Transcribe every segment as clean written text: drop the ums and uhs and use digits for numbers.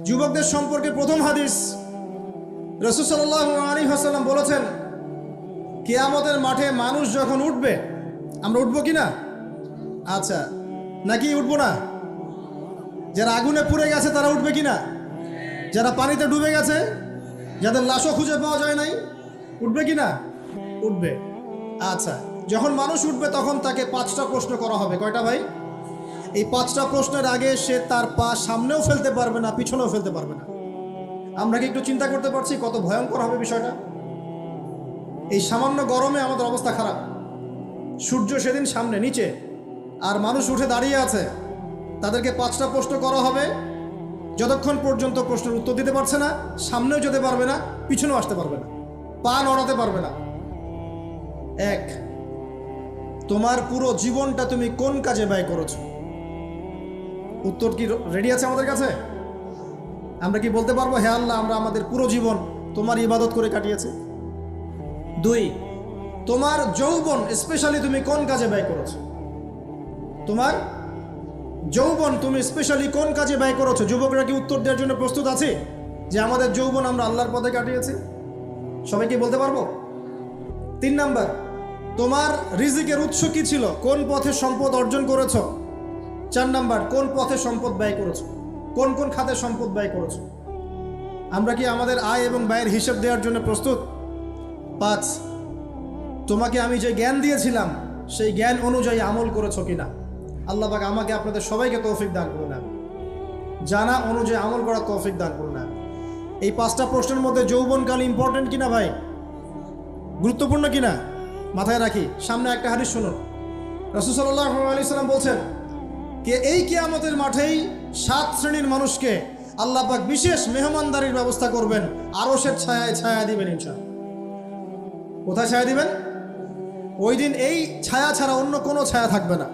যুবকদের সম্পর্কে প্রথম হাদিস, রাসূল সাল্লাল্লাহু আলাইহি ওয়াসাল্লাম বলেছেন, কিয়ামতের মাঠে মানুষ যখন উঠবে, আমরা উঠবো কি না? আচ্ছা, নাকি উঠবো না? যারা আগুনে পুড়ে গেছে তারা উঠবে কি না? যারা পানিতে ডুবে গেছে, যাদের লাশও খুঁজে পাওয়া যায় নাই, উঠবে কি না? উঠবে। আচ্ছা, যখন মানুষ উঠবে তখন তাকে 5টা প্রশ্ন করা হবে। কয়টা ভাই? এই 5টা প্রশ্নের আগে সে তার পা সামনেও ফেলতে পারবে না, পিছনেও ফেলতে পারবে না। আমরা কি একটু চিন্তা করতে পারছি কত ভয়ঙ্কর হবে বিষয়টা? এই সামান্য গরমে আমাদের অবস্থা খারাপ, সূর্য সেদিন সামনে নিচে, আর মানুষ উঠে দাঁড়িয়ে আছে। তাদেরকে 5টা প্রশ্ন করা হবে। যতক্ষণ পর্যন্ত প্রশ্নের উত্তর দিতে পারছে না, সামনেও যেতে পারবে না, পিছনেও আসতে পারবে না, পা নড়াতে পারবে না। 1, তোমার পুরো জীবনটা তুমি কোন কাজে ব্যয় করেছো? উত্তর কি রেডি আছে আমাদের কাছে? আমরা কি বলতে পারবো, হে আল্লাহ, আমরা আমাদের পুরো জীবন তোমার ইবাদত করে কাটিয়েছি? 2, তোমার যৌবন স্পেশালি তুমি কোন কাজে ব্যয় করেছো? তোমার যৌবন তুমি স্পেশালি কোন কাজে ব্যয় করেছো? যুবকরা কি উত্তর দেওয়ার জন্য প্রস্তুত আছে যে আমাদের যৌবন আমরা আল্লাহর পথে কাটিয়েছি? সবাই কি বলতে পারবো? 3 নাম্বার, তোমার রিজিকের উৎস কি ছিল? কোন পথে সম্পদ অর্জন করেছো? 4 নাম্বার, কোন পথে সম্পদ ব্যয় করেছো? কোন কোন খাতে সম্পদ ব্যয় করেছো? আমরা কি আমাদের আয় এবং ব্যয়ের হিসাব দেওয়ার জন্য প্রস্তুত? 5, তোমাকে আমি যে জ্ঞান দিয়েছিলাম সেই জ্ঞান অনুযায়ী আমল করেছো কিনা? আল্লাহ পাক আমাকে আপনাদের সবাইকে তৌফিক দান করুন, জানা অনুযায়ী আমল করার তৌফিক দান করুন। এই 5টা প্রশ্নের মধ্যে যৌবনকাল ইম্পর্টেন্ট কিনা ভাই? গুরুত্বপূর্ণ কিনা? মাথায় রাখি। সামনে একটা হাদিস শুনুন। রাসূল সাল্লাল্লাহু আলাইহি সাল্লাম বলছেন, কে এই কিয়ামতের মাঠেই 7 শ্রেণীর মানুষকে আল্লাহ পাক বিশেষ মেহমানদারির ব্যবস্থা করবেন, আরশের ছায়ায় ছায়া দিবেন ইনশাআল্লাহ। কোথায় ছায়া দিবেন? ওই দিন এই ছায়া ছাড়া অন্য কোনো ছায়া থাকবে না।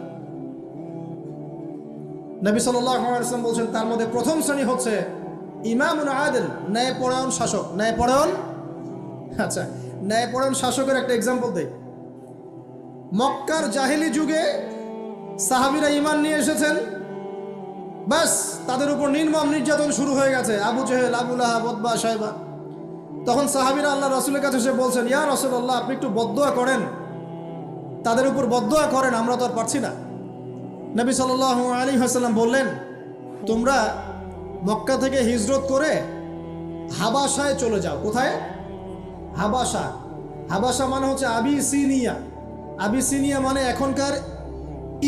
নবী সাল্লাল্লাহু আলাইহি ওয়াসাল্লাম বলছেন, তার মধ্যে প্রথম শ্রেণী হচ্ছে ইমামুন আদিল, ন্যায়পরায়ণ শাসক। ন্যায়পরায়ণ, আচ্ছা, ন্যায়পরায়ণ শাসকের একটা এক্সাম্পল দেই। মক্কার জাহেলি যুগে সাহাবীরা ঈমান নিয়ে এসেছেন, বাস তাদের উপর নির্মম নির্যাতন শুরু হয়ে গেছে। Abu Jahl, Abu Lahab, Utba, Shaiba. তখন সাহাবীরা আল্লাহ রাসূলের কাছে এসে বলছেন, ইয়া রাসূলুল্লাহ, আপনি একটু বদদোয়া করেন, তাদের উপর বদদোয়া করেন, আমরা তো আর পারছি না। নবী সাল্লাল্লাহু আলাইহি ওয়াসাল্লাম বললেন, তোমরা মক্কা থেকে হিজরত করে হাবাসায় চলে যাও। কোথায়? হাবাসা। হাবাসা মানে হচ্ছে আবিসিনিয়া। আবিসিনিয়া মানে এখনকার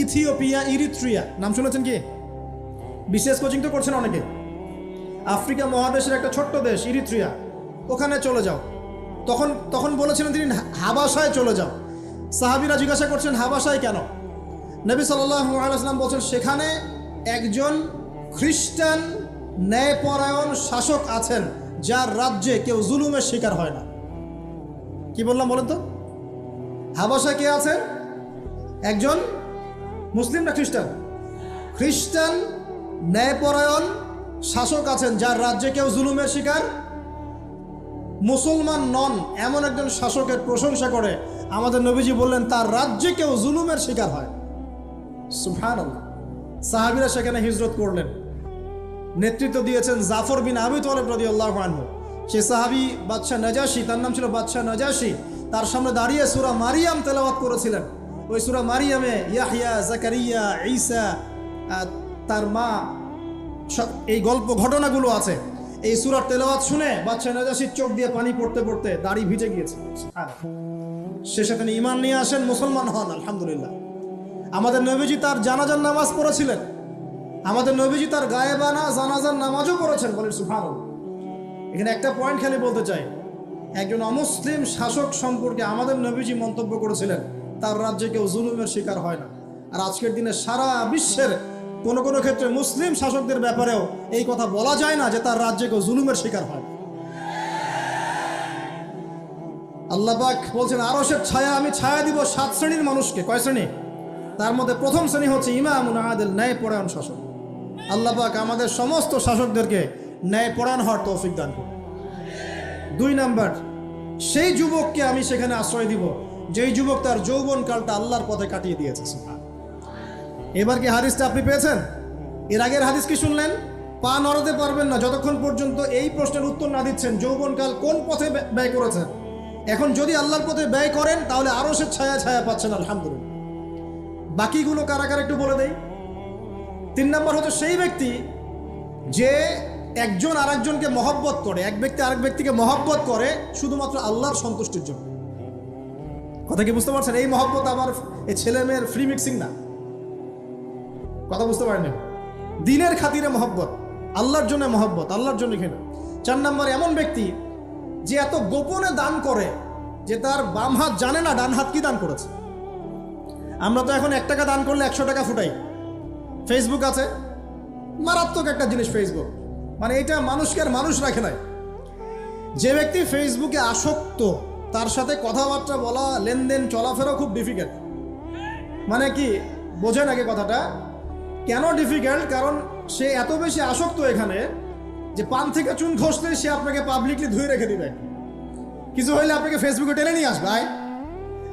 ইথিওপিয়া, ইরিত্রিয়া। নাম শুনেছেন কি? বিশেষ কোচিং তো করছেন অনেকে। আফ্রিকা মহাদেশের একটা ছোট্ট দেশ ইরিত্রিয়া, ওখানে চলে যাও। তখন বলেছিলেন তিনি হাবাসায় চলে যাও। সাহাবীরা জিজ্ঞাসা করছেন, হাবাসায় কেন? নবী সাল্লাল্লাহু আলাইহি ওয়াসাল্লাম বলছেন, সেখানে একজন খ্রিস্টান ন্যায়পরায়ণ শাসক আছেন, যার রাজ্যে কেউ জুলুমের শিকার হয় না। কি বললাম বলেন তো? হাবাসা কে আছেন? একজন মুসলিম না খ্রিস্টান? খ্রিস্টান ন্যায়পরায়ণ শাসক আছেন, যার রাজ্যে কেউ জুলুমের শিকার, মুসলমান নন এমন একজন শাসকের প্রশংসা করে আমাদের নবীজি বললেন, তার রাজ্যে কেউ জুলুমের শিকার হয়। সুবহানাল্লাহ। সাহাবীরা সেখানে হিজরত করলেন। নেতৃত্ব দিয়েছেন জাফর বিন আবি তালেব রাদিয়াল্লাহু আনহু। সে সাহাবী বাদশাহ নাজাশী, তার নাম ছিল বাদশাহ নাজাশী, তার সামনে দাঁড়িয়ে সূরা মারিয়াম তেলাওয়াত করেছিলেন। ওই সূরা মারিয়ামে ইয়াহইয়া, জাকারিয়া, ঈসা, তার মা, এই গল্প ঘটনাগুলো আছে। এই সূরার তেলাওয়াত শুনে বাদশাহ নাজাশীর চোখ দিয়ে পানি পড়তে পড়তে দাড়ি ভিজে গিয়েছে। শেষে তিনি ঈমান নিয়ে আসেন, মুসলমান হন, আলহামদুলিল্লাহ। আমাদের নবীজি তার জানাজার নামাজ পড়েছিলেন। আমাদের নবীজি তার গায়েবানা জানাজার নামাজও পড়েছেন। বলেন সুবহানাল্লাহ। এখানে একটা পয়েন্ট খালি বলতে চাই, একজন অমুসলিম শাসক সম্পর্কে আমাদের নবীজি মন্তব্য করেছিলেন, তার রাজ্যে কেউ জুলুমের শিকার হয় না। আর আজকের দিনে সারা বিশ্বের কোনো কোনো ক্ষেত্রে মুসলিম শাসকদের ব্যাপারেও এই কথা বলা যায় না যে তার রাজ্যে কেউ জুলুমের শিকার হয়। আল্লাহ পাক বলছেন, আরশের ছায়া আমি ছায়া দিব 7 শ্রেণীর মানুষকে। কয় শ্রেণী? তার মধ্যে প্রথম শ্রেণী হচ্ছে ইমামুন আদিল, ন্যায়পরায়ণ শাসক। আল্লাহ পাক আমাদের সমস্ত শাসকদেরকে ন্যায়পরায়ণ হওয়ার তৌফিক দান করুন। 2 নাম্বার, সেই যুবককে আমি সেখানে আশ্রয় দিব যেই যুবক তার যৌবনকালটা আল্লাহর পথে কাটিয়ে দিয়েছে। এবার কি হাদিসটা আপনি পেয়েছেন? এর আগের হাদিস কি শুনলেন? পা নড়াতে পারবেন না যতক্ষণ পর্যন্ত এই প্রশ্নের উত্তর না দিচ্ছেন যৌবনকাল কোন পথে ব্যয় করেছেন। এখন যদি আল্লাহর পথে ব্যয় করেন তাহলে আরো সে ছায়া ছায়া পাচ্ছেন আলহামদুলিল্লাহ। বাকিগুলো কারা কারা একটু বলে দেই। 3 নম্বর হচ্ছে সেই ব্যক্তি যে একজন আরেকজনকে মহব্বত করে, এক ব্যক্তি আরেক ব্যক্তিকে মহব্বত করে শুধুমাত্র আল্লাহর সন্তুষ্টির জন্য। কথা কি বুঝতে পারছেন? এই মহব্বত আমার এই ছেলে মেয়ের ফ্রি মিক্সিং না, কথা বুঝতে পারেন? দিনের খাতিরে মহব্বত, আল্লাহর জন্য মহব্বত, আল্লাহর জন্য কেন। 4 নম্বর এমন ব্যক্তি যে এত গোপনে দান করে যে তার বাম হাত জানে না ডান হাত কি দান করেছে। আমরা তো এখন 1 টাকা দান করলে 100 টাকা ফুটাই। ফেসবুক আছে, মারাত্মক একটা জিনিস ফেসবুক, মানে এটা মানুষকে আর মানুষ রাখে নাই। যে ব্যক্তি ফেসবুকে আসক্ত তার সাথে কথাবার্তা বলা, লেনদেন, চলাফেরা খুব ডিফিকাল্ট। মানে কি বোঝেন আগে কথাটা? কেন ডিফিকাল্ট? কারণ সে এত বেশি আসক্ত এখানে যে পান থেকে চুন ঘষলে সে আপনাকে পাবলিকলি ধুয়ে রেখে দিবে। কিছু হইলে আপনাকে ফেসবুকে টেনে নিয়ে আসবে,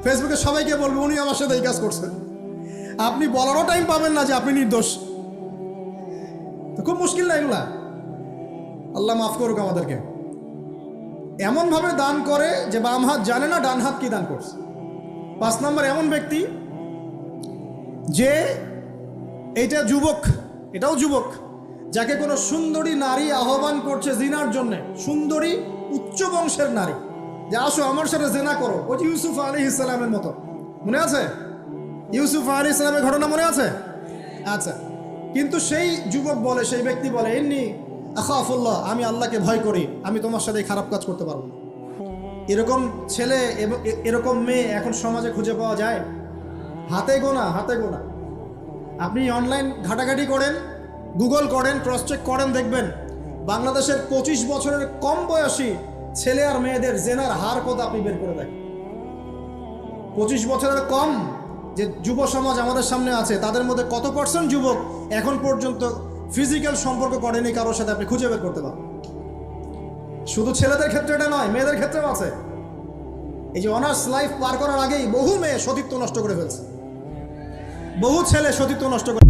ফেসবুকে সবাইকে বলবে উনি আমার সাথে এই কাজ করছেন। আপনি বলারও টাইম পাবেন না যে আপনি নির্দোষ। তো খুব মুশকিল না এগুলা? আল্লাহ মাফ করুক আমাদেরকে। এমনভাবে দান করে যে বাম হাত জানে না ডান হাত কি দান করছে। 5 নম্বর এমন ব্যক্তি যে এইটা যুবক, এটাও যুবক, যাকে কোনো সুন্দরী নারী আহ্বান করছে জিনার জন্য, সুন্দরী উচ্চ বংশের নারী, যে আসো আমার সাথে জেনা করো। ওই ইউসুফ আলাইহিস সালামের মতো, মনে আছে? ইউসুফ আলাইহিস সালামের ঘটনা মনে আছে? আচ্ছা, কিন্তু সেই যুবক বলে, সেই ব্যক্তি বলে ইন্নী আখাফুল্লাহ, আমি আল্লাহকে ভয় করি, আমি তোমার সাথে খারাপ কাজ করতে পারবো না। এরকম ছেলে এবং এরকম মেয়ে এখন সমাজে খুঁজে পাওয়া যায়? হাতে গোনা, হাতে গোনা। আপনি অনলাইন ঘাটাঘাটি করেন, গুগল করেন, ক্রস চেক করেন, দেখবেন বাংলাদেশের 25 বছরের কম বয়সী ছেলে আর মেয়েদের জেনার হার কত আপনি বের করে দেখেন। 25 বছরের কম যে যুব সমাজ আমাদের সামনে আছে তাদের মধ্যে কত % যুবক এখন পর্যন্ত ফিজিক্যাল সম্পর্ক করেনি কারোর সাথে, আপনি খুঁজে বের করতে পারেন। শুধু ছেলেদের ক্ষেত্রে এটা নয়, মেয়েদের ক্ষেত্রেও আছে। এই যে অনার্স লাইফ পার করার আগেই বহু মেয়ে সতীত্ব নষ্ট করে ফেলছে, বহু ছেলে সতীত্ব নষ্ট করে।